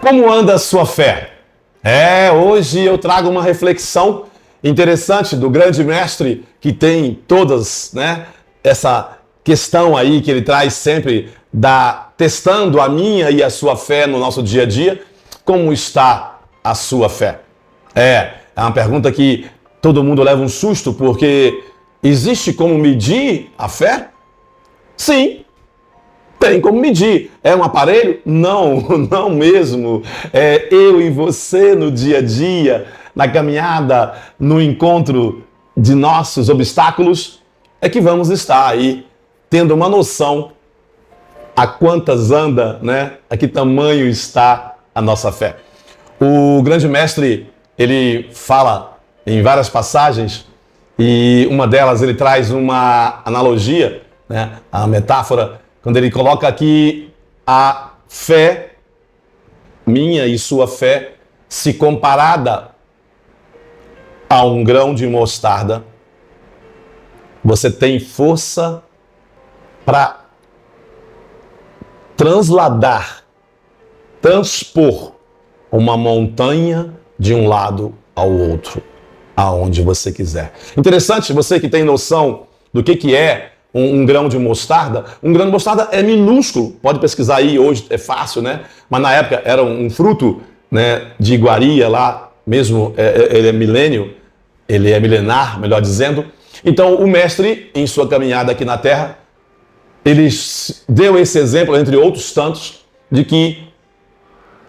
Como anda a sua fé? Hoje eu trago uma reflexão interessante do grande mestre que tem todas, essa questão aí que ele traz sempre testando a minha e a sua fé no nosso dia a dia. Como está a sua fé? É uma pergunta que todo mundo leva um susto, porque existe como medir a fé? Sim. Tem como medir. É um aparelho? Não, não mesmo. É eu e você no dia a dia, na caminhada, no encontro de nossos obstáculos, é que vamos estar aí tendo uma noção a quantas anda, a que tamanho está a nossa fé. O grande mestre, ele fala em várias passagens, e uma delas ele traz uma analogia, a metáfora, quando ele coloca aqui a fé, minha e sua fé, se comparada a um grão de mostarda, você tem força para transpor uma montanha de um lado ao outro, aonde você quiser. Interessante, você que tem noção do que é um grão de mostarda. Um grão de mostarda é minúsculo, pode pesquisar aí, hoje é fácil, mas na época era um fruto, de iguaria lá, mesmo ele é milênio, ele é milenar, melhor dizendo. Então o mestre, em sua caminhada aqui na Terra, ele deu esse exemplo, entre outros tantos, de que,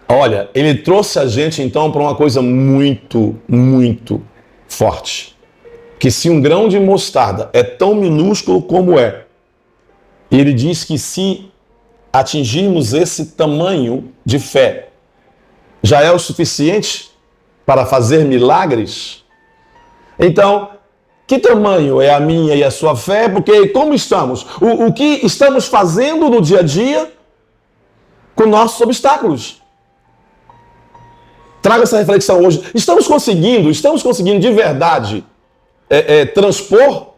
olha, ele trouxe a gente então para uma coisa muito, muito forte. Que se um grão de mostarda é tão minúsculo como ele diz que se atingirmos esse tamanho de fé, já é o suficiente para fazer milagres. Então, que tamanho é a minha e a sua fé? Porque como estamos? O que estamos fazendo no dia a dia com nossos obstáculos? Traga essa reflexão hoje. Estamos conseguindo de verdade transpor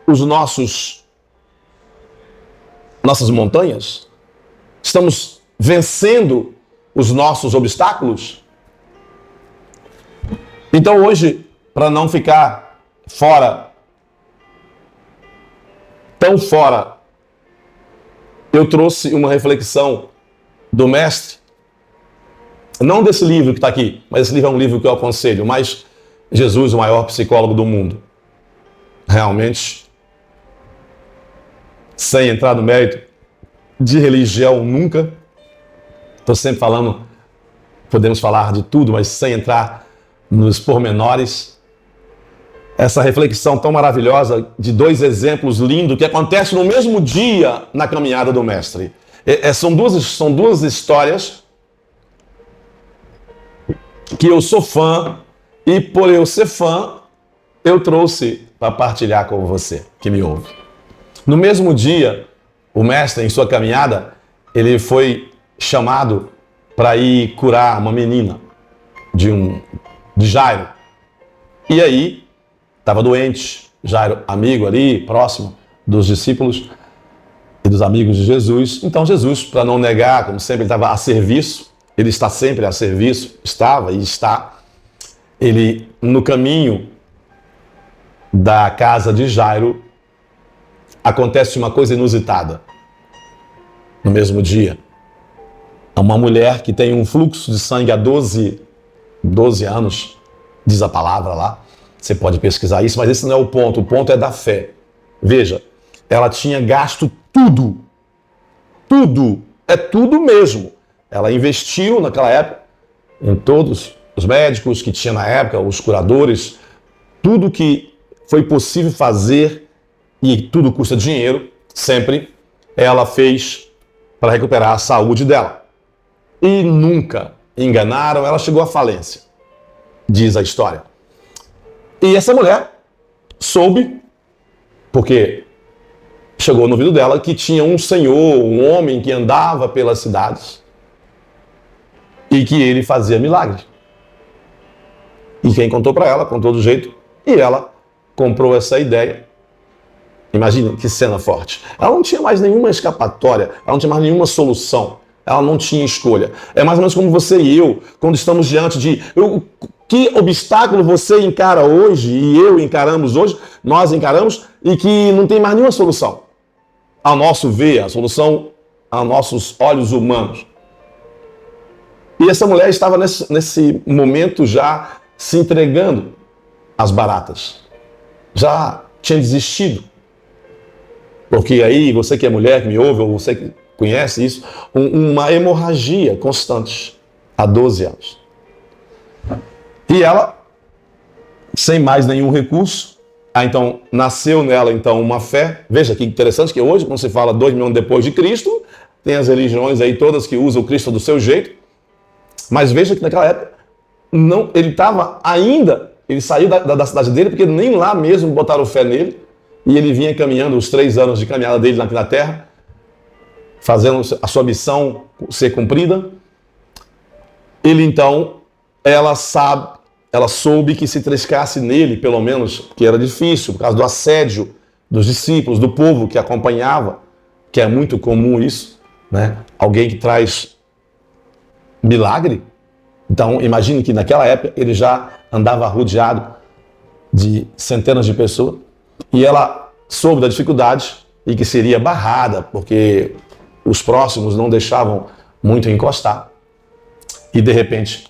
os nossas montanhas? Estamos vencendo os nossos obstáculos? Então hoje, para não ficar tão fora, eu trouxe uma reflexão do mestre, não desse livro que está aqui, mas esse livro é um livro que eu aconselho, mas Jesus, o maior psicólogo do mundo. Realmente, sem entrar no mérito de religião nunca. Estou sempre falando, podemos falar de tudo, mas sem entrar nos pormenores. Essa reflexão tão maravilhosa de dois exemplos lindos que acontecem no mesmo dia na caminhada do mestre. São duas histórias que eu sou fã. E por eu ser fã, eu trouxe para partilhar com você que me ouve. No mesmo dia, o mestre, em sua caminhada, ele foi chamado para ir curar uma menina de Jairo. E aí, estava doente, Jairo, amigo ali, próximo dos discípulos e dos amigos de Jesus. Então Jesus, para não negar, como sempre, ele estava a serviço, ele está sempre a serviço, estava e está. Ele, no caminho da casa de Jairo, acontece uma coisa inusitada. No mesmo dia, uma mulher que tem um fluxo de sangue há 12 anos, diz a palavra lá, você pode pesquisar isso, mas esse não é o ponto é da fé. Veja, ela tinha gasto tudo, é tudo mesmo. Ela investiu naquela época em todos os médicos que tinha na época, os curadores, tudo que foi possível fazer, e tudo custa dinheiro, sempre, ela fez para recuperar a saúde dela. E nunca enganaram, ela chegou à falência, diz a história. E essa mulher soube, porque chegou no ouvido dela, que tinha um senhor, um homem que andava pelas cidades e que ele fazia milagres. E quem contou para ela, contou do jeito, e ela comprou essa ideia. Imagina que cena forte. Ela não tinha mais nenhuma escapatória, ela não tinha mais nenhuma solução. Ela não tinha escolha. É mais ou menos como você e eu, quando estamos diante de que obstáculo você encara hoje e eu encaramos hoje, nós encaramos, e que não tem mais nenhuma solução. Ao nosso ver, a solução aos nossos olhos humanos. E essa mulher estava nesse momento já se entregando às baratas. Já tinha desistido. Porque aí, você que é mulher, que me ouve, ou você que conhece isso, uma hemorragia constante há 12 anos. E ela, sem mais nenhum recurso, então nasceu nela então uma fé. Veja que interessante que hoje, quando se fala 2.000 anos depois de Cristo, tem as religiões aí todas que usam o Cristo do seu jeito. Mas veja que naquela época, não, ele estava ainda, ele saiu da cidade dele, porque nem lá mesmo botaram fé nele. E ele vinha caminhando os 3 anos de caminhada dele na terra, fazendo a sua missão ser cumprida. Ele então, ela soube que se triscasse nele, pelo menos, que era difícil, por causa do assédio dos discípulos, do povo que acompanhava, que é muito comum isso, né? Alguém que traz milagre. Então, imagine que naquela época ele já andava rodeado de centenas de pessoas. E ela soube da dificuldade e que seria barrada, porque os próximos não deixavam muito encostar. E de repente,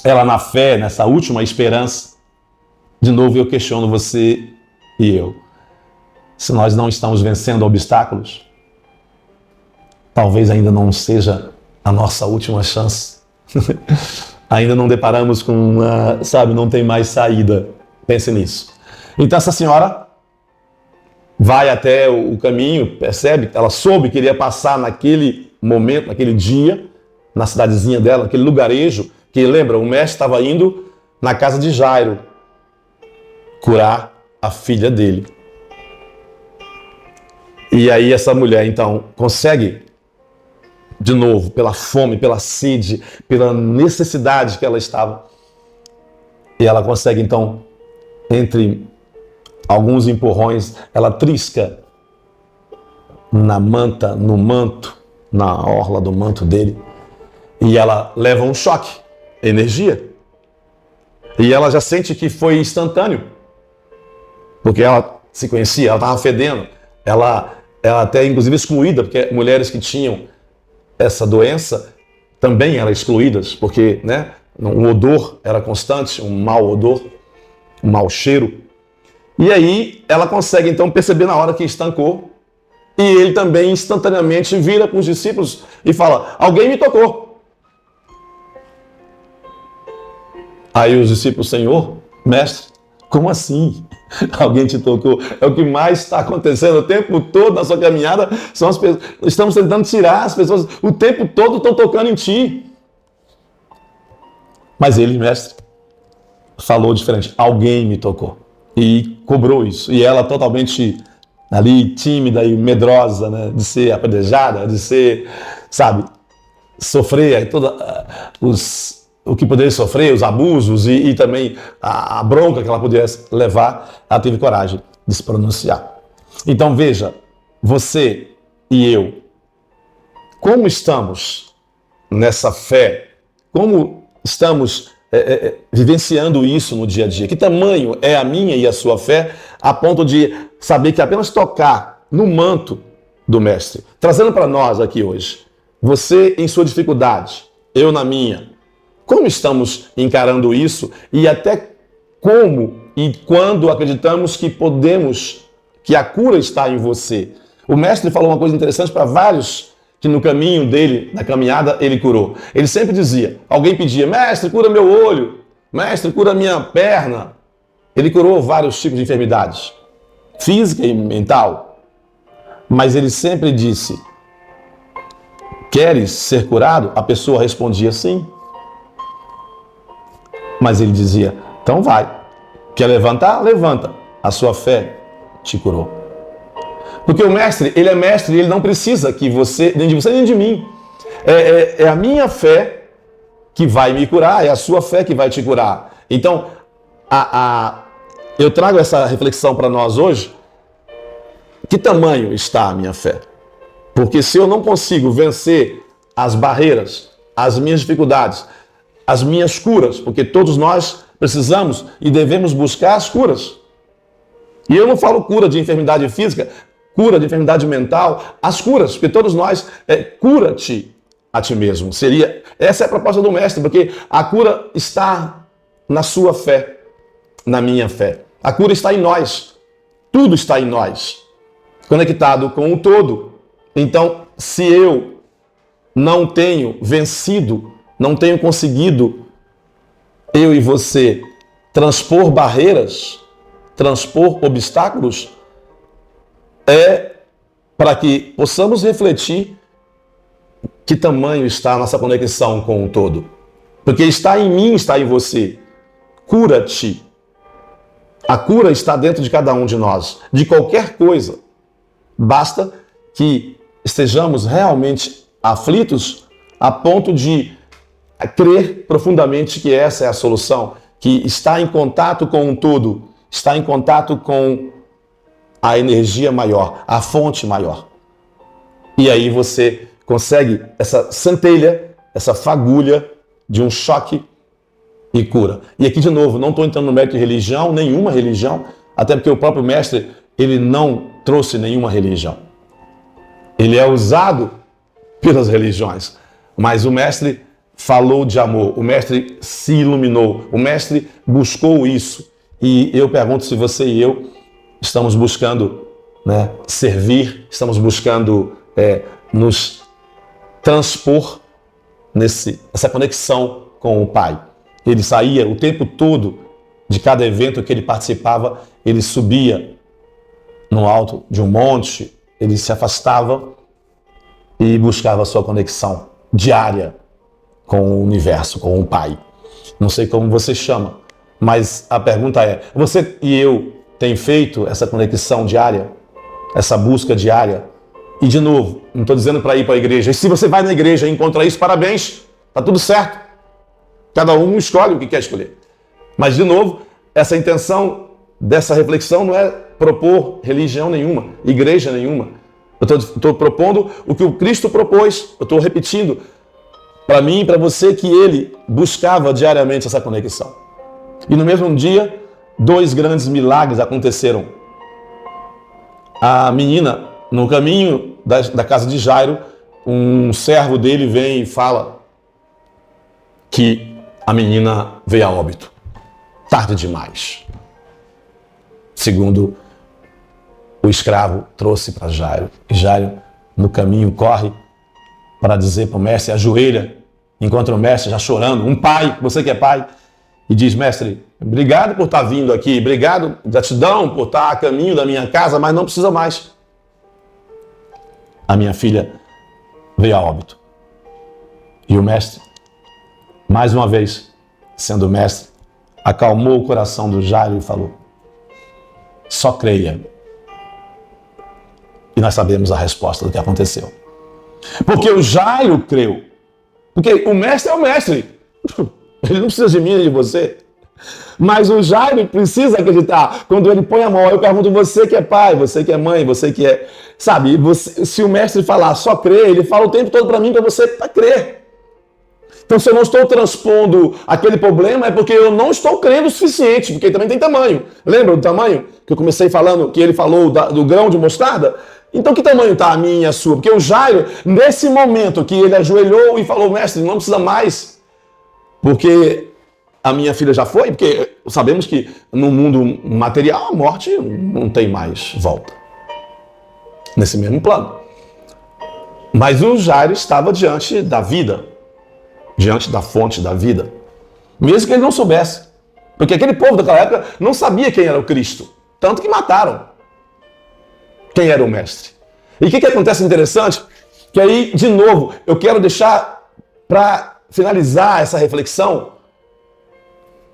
ela na fé, nessa última esperança, de novo eu questiono você e eu. Se nós não estamos vencendo obstáculos, talvez ainda não seja a nossa última chance. Ainda não deparamos com uma, não tem mais saída. Pense nisso. Então essa senhora vai até o caminho, percebe? Ela soube que ele ia passar naquele momento, naquele dia, na cidadezinha dela, naquele lugarejo, que lembra, o mestre estava indo na casa de Jairo curar a filha dele. E aí essa mulher então consegue, de novo, pela fome, pela sede, pela necessidade que ela estava, e ela consegue então, entre alguns empurrões, ela trisca no manto, na orla do manto dele, e ela leva um choque, energia. E ela já sente que foi instantâneo, porque ela se conhecia, ela estava fedendo, ela até inclusive excluída, porque mulheres que tinham essa doença também eram excluídas, porque, né, o odor era constante, um mau odor, um mau cheiro. E aí ela consegue então perceber na hora que estancou, e ele também instantaneamente vira com os discípulos e fala: alguém me tocou. Aí os discípulos: Senhor, mestre, como assim? Alguém te tocou? É o que mais está acontecendo o tempo todo na sua caminhada. São as pessoas, estamos tentando tirar as pessoas, o tempo todo estão tocando em ti. Mas ele, mestre, falou diferente: alguém me tocou. E cobrou isso. E ela totalmente ali tímida e medrosa, né, de ser apedrejada, de ser, sofrer o que poderia sofrer, os abusos e também a bronca que ela pudesse levar, ela teve coragem de se pronunciar. Então veja, você e eu, como estamos nessa fé? Como estamos vivenciando isso no dia a dia? Que tamanho é a minha e a sua fé, a ponto de saber que apenas tocar no manto do Mestre, trazendo para nós aqui hoje, você em sua dificuldade, eu na minha, como estamos encarando isso e até como e quando acreditamos que que a cura está em você? O Mestre falou uma coisa interessante para vários que no caminho dele, na caminhada, ele curou. Ele sempre dizia, alguém pedia: mestre, cura meu olho, mestre, cura minha perna. Ele curou vários tipos de enfermidades, física e mental. Mas ele sempre disse: queres ser curado? A pessoa respondia sim. Mas ele dizia: então vai. Quer levantar? Levanta. A sua fé te curou. Porque o mestre, ele é mestre e ele não precisa que você, nem de você nem de mim. É a minha fé que vai me curar, é a sua fé que vai te curar. Então, eu trago essa reflexão para nós hoje. Que tamanho está a minha fé? Porque se eu não consigo vencer as barreiras, as minhas dificuldades, as minhas curas, porque todos nós precisamos e devemos buscar as curas. E eu não falo cura de enfermidade física, cura de enfermidade mental, as curas, porque todos nós, cura-te a ti mesmo. Essa é a proposta do mestre, porque a cura está na sua fé, na minha fé. A cura está em nós, tudo está em nós, conectado com o todo. Então, se eu não tenho vencido, não tenho conseguido, eu e você, transpor barreiras, transpor obstáculos, é para que possamos refletir que tamanho está a nossa conexão com o todo. Porque está em mim, está em você. Cura-te. A cura está dentro de cada um de nós, de qualquer coisa. Basta que estejamos realmente aflitos a ponto de crer profundamente que essa é a solução, que está em contato com o todo, está em contato com a energia maior, a fonte maior. E aí você consegue essa centelha, essa fagulha de um choque e cura. E aqui de novo, não estou entrando no mérito de religião, nenhuma religião, até porque o próprio mestre, ele não trouxe nenhuma religião. Ele é usado pelas religiões, mas o mestre falou de amor, o mestre se iluminou, o mestre buscou isso. E eu pergunto se você e eu estamos buscando, servir, estamos buscando nos transpor nessa conexão com o Pai. Ele saía o tempo todo de cada evento que ele participava, ele subia no alto de um monte, ele se afastava e buscava a sua conexão diária com o universo, com o Pai. Não sei como você chama, mas a pergunta é, você e eu tem feito essa conexão diária, essa busca diária? E de novo, não estou dizendo para ir para a igreja. E se você vai na igreja e encontra isso, parabéns, está tudo certo. Cada um escolhe o que quer escolher. Mas de novo, essa intenção dessa reflexão não é propor religião nenhuma, igreja nenhuma. Eu estou propondo o que o Cristo propôs. Eu estou repetindo para mim e para você que ele buscava diariamente essa conexão. E no mesmo dia, 2 grandes milagres aconteceram. A menina, no caminho da casa de Jairo, um servo dele vem e fala que a menina veio a óbito. Tarde demais. Segundo o escravo trouxe para Jairo. E Jairo, no caminho, corre para dizer para o mestre, ajoelha, encontra o mestre já chorando, um pai, você que é pai, e diz, mestre, obrigado por estar vindo aqui, obrigado, gratidão por estar a caminho da minha casa, mas não precisa mais. A minha filha veio a óbito. E o mestre, mais uma vez, sendo mestre, acalmou o coração do Jairo e falou, só creia. E nós sabemos a resposta do que aconteceu. Porque o Jairo creu. Porque o mestre é o mestre. Ele não precisa de mim e de você. Mas o Jairo precisa acreditar. Quando ele põe a mão, eu pergunto, você que é pai, você que é mãe, você que é... Sabe, se o mestre falar só crê, ele fala o tempo todo para mim, para você, para crer. Então, se eu não estou transpondo aquele problema, é porque eu não estou crendo o suficiente, porque também tem tamanho. Lembra do tamanho que eu comecei falando, que ele falou do grão de mostarda? Então, que tamanho está a minha e a sua? Porque o Jairo, nesse momento que ele ajoelhou e falou, mestre, não precisa mais, porque a minha filha já foi, porque sabemos que no mundo material a morte não tem mais volta. Nesse mesmo plano. Mas o Jairo estava diante da vida, diante da fonte da vida, mesmo que ele não soubesse. Porque aquele povo daquela época não sabia quem era o Cristo, tanto que mataram quem era o mestre. E o que acontece interessante? Que aí, de novo, eu quero deixar para finalizar essa reflexão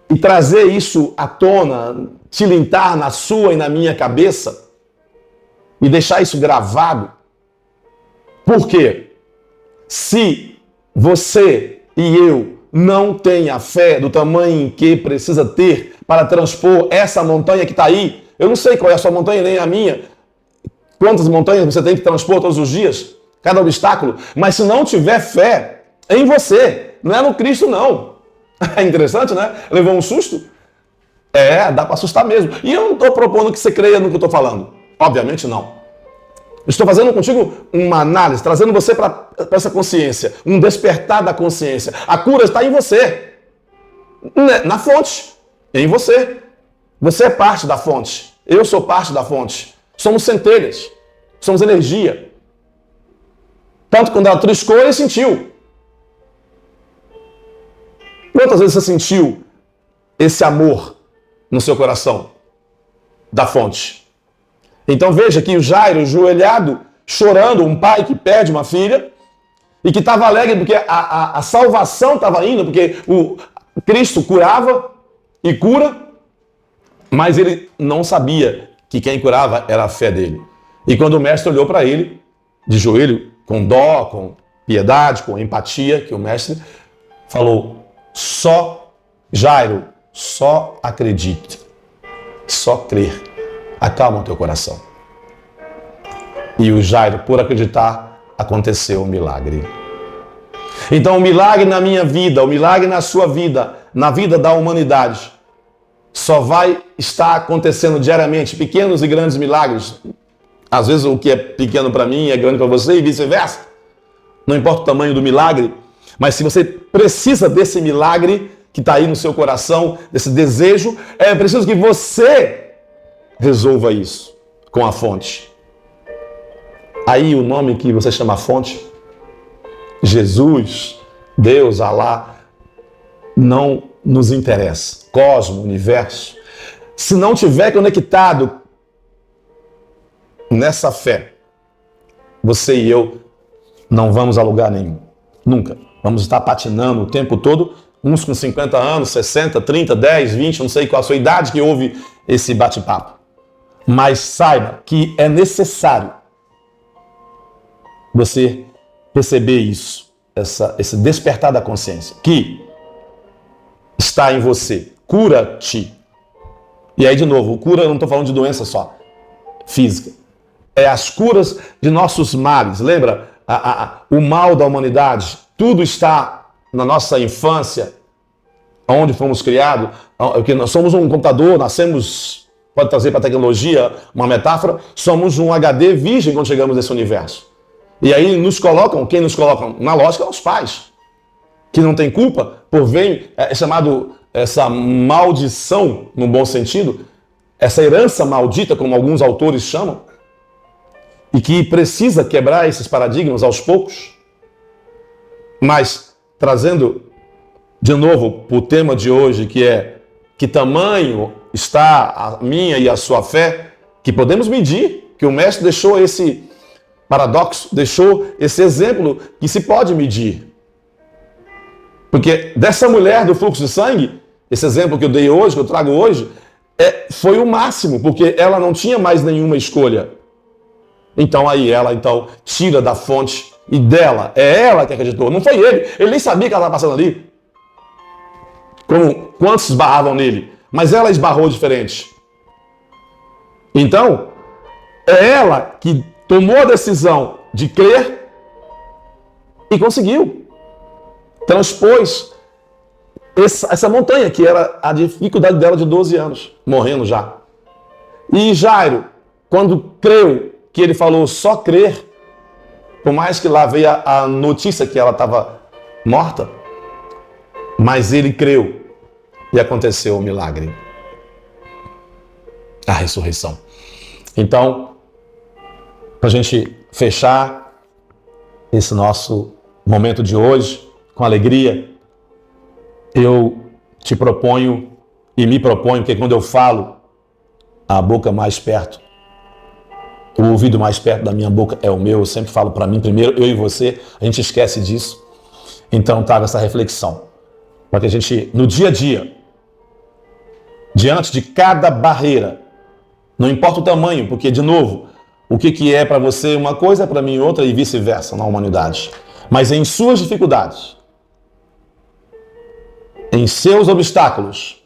e trazer isso à tona, tilintar na sua e na minha cabeça e deixar isso gravado. Por quê? Se você e eu não têm a fé do tamanho que precisa ter para transpor essa montanha que está aí, eu não sei qual é a sua montanha nem a minha, quantas montanhas você tem que transpor todos os dias, cada obstáculo, mas se não tiver fé em você, não é no Cristo, não. É interessante, né? Levou um susto? Dá para assustar mesmo. E eu não estou propondo que você creia no que eu estou falando. Obviamente não. Estou fazendo contigo uma análise, trazendo você para essa consciência, um despertar da consciência. A cura está em você, na fonte, em você. Você é parte da fonte, eu sou parte da fonte. Somos centelhas, somos energia. Tanto quando ela triscou, ele sentiu. Quantas vezes você sentiu esse amor no seu coração da fonte? Então veja que o Jairo, ajoelhado, chorando, um pai que perde uma filha, e que estava alegre porque a salvação estava indo, porque o Cristo curava e cura, mas ele não sabia que quem curava era a fé dele. E quando o mestre olhou para ele, de joelho, com dó, com piedade, com empatia, que o mestre falou: só Jairo, só acredite, só crer, acalma o teu coração. E o Jairo, por acreditar, aconteceu um milagre. Então o milagre na minha vida, o milagre na sua vida, na vida da humanidade, só vai estar acontecendo diariamente, pequenos e grandes milagres. Às vezes o que é pequeno para mim é grande para você e vice-versa. Não importa o tamanho do milagre, mas se você precisa desse milagre que está aí no seu coração, desse desejo, é preciso que você resolva isso com a fonte. Aí o nome que você chama fonte, Jesus, Deus, Alá, não nos interessa. Cosmo, universo. Se não tiver conectado nessa fé, você e eu não vamos a lugar nenhum. Nunca. Vamos estar patinando o tempo todo, uns com 50 anos, 60, 30, 10, 20, não sei qual a sua idade que houve esse bate-papo. Mas saiba que é necessário você perceber isso, esse despertar da consciência, que está em você. Cura-te. E aí, de novo, cura, eu não estou falando de doença só, física. É as curas de nossos males. Lembra? O mal da humanidade, tudo está na nossa infância, onde fomos criados, porque nós somos um computador, nascemos, pode trazer para a tecnologia uma metáfora, somos um HD virgem quando chegamos nesse universo. E aí nos colocam, quem nos coloca na lógica, os pais, que não tem culpa, por vem, é chamado essa maldição, no bom sentido, essa herança maldita, como alguns autores chamam, e que precisa quebrar esses paradigmas aos poucos. Mas, trazendo de novo para o tema de hoje, que é que tamanho está a minha e a sua fé, que podemos medir, que o mestre deixou esse paradoxo, deixou esse exemplo que se pode medir. Porque dessa mulher do fluxo de sangue, esse exemplo que eu dei hoje, que eu trago hoje, foi o máximo, porque ela não tinha mais nenhuma escolha. Então aí ela tira da fonte e dela, é ela que acreditou, não foi ele nem sabia que ela estava passando ali. Quantos esbarravam nele, mas ela esbarrou diferente. Então, é ela que tomou a decisão de crer e conseguiu. Transpôs essa montanha, que era a dificuldade dela de 12 anos, morrendo já. E Jairo, quando creu, que ele falou só crer, por mais que lá veio a notícia que ela estava morta, mas ele creu e aconteceu o milagre. A ressurreição. Então, para a gente fechar esse nosso momento de hoje, com alegria, eu te proponho e me proponho que quando eu falo, a boca mais perto, o ouvido mais perto da minha boca é o meu, eu sempre falo para mim primeiro, eu e você, a gente esquece disso. Então traga essa reflexão, para que a gente, no dia a dia, diante de cada barreira, não importa o tamanho, porque, de novo, o que é para você uma coisa, é para mim outra e vice-versa na humanidade. Mas em suas dificuldades, em seus obstáculos,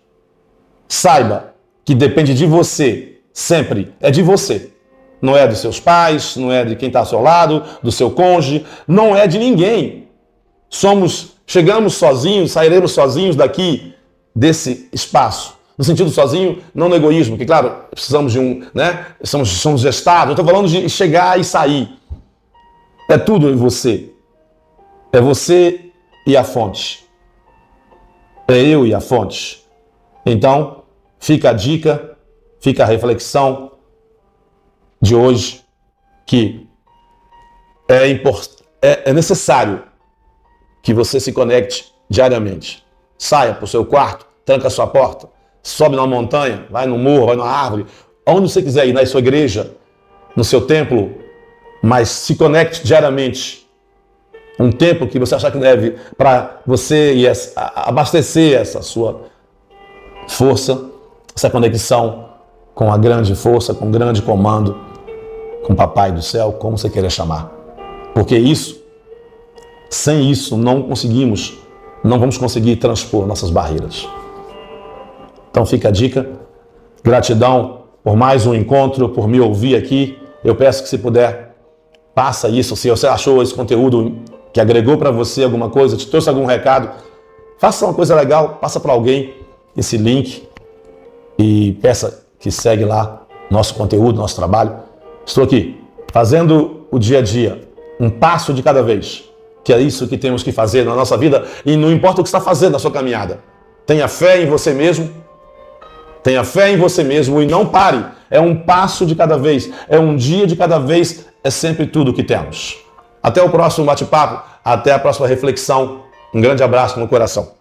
saiba que depende de você, sempre, é de você. não é dos seus pais, não é de quem está ao seu lado, do seu cônjuge, não é de ninguém. Chegamos sozinhos, sairemos sozinhos daqui, desse espaço. No sentido sozinho, não no egoísmo, porque, claro, precisamos de somos gestados. Eu estou falando de chegar e sair. É tudo em você. É você e a fonte. É eu e a fonte. Então, fica a dica, fica a reflexão de hoje, que é necessário que você se conecte diariamente. Saia para o seu quarto, tranca a sua porta, sobe na montanha, vai no morro, vai na árvore, onde você quiser ir, na sua igreja, no seu templo, mas se conecte diariamente. Um tempo que você achar que deve, para você abastecer essa sua força, essa conexão com a grande força, com o grande comando, com o Papai do Céu, como você queira chamar. Porque sem isso, não vamos conseguir transpor nossas barreiras. Então fica a dica. Gratidão por mais um encontro, por me ouvir aqui. Eu peço que, se puder, passa isso. Se você achou esse conteúdo que agregou para você alguma coisa, te trouxe algum recado, faça uma coisa legal, passa para alguém esse link e peça que segue lá nosso conteúdo, nosso trabalho. Estou aqui fazendo o dia a dia, um passo de cada vez, que é isso que temos que fazer na nossa vida, e não importa o que você está fazendo na sua caminhada. Tenha fé em você mesmo, e não pare. É um passo de cada vez, é um dia de cada vez, é sempre tudo que temos. Até o próximo bate-papo, até a próxima reflexão. Um grande abraço no coração.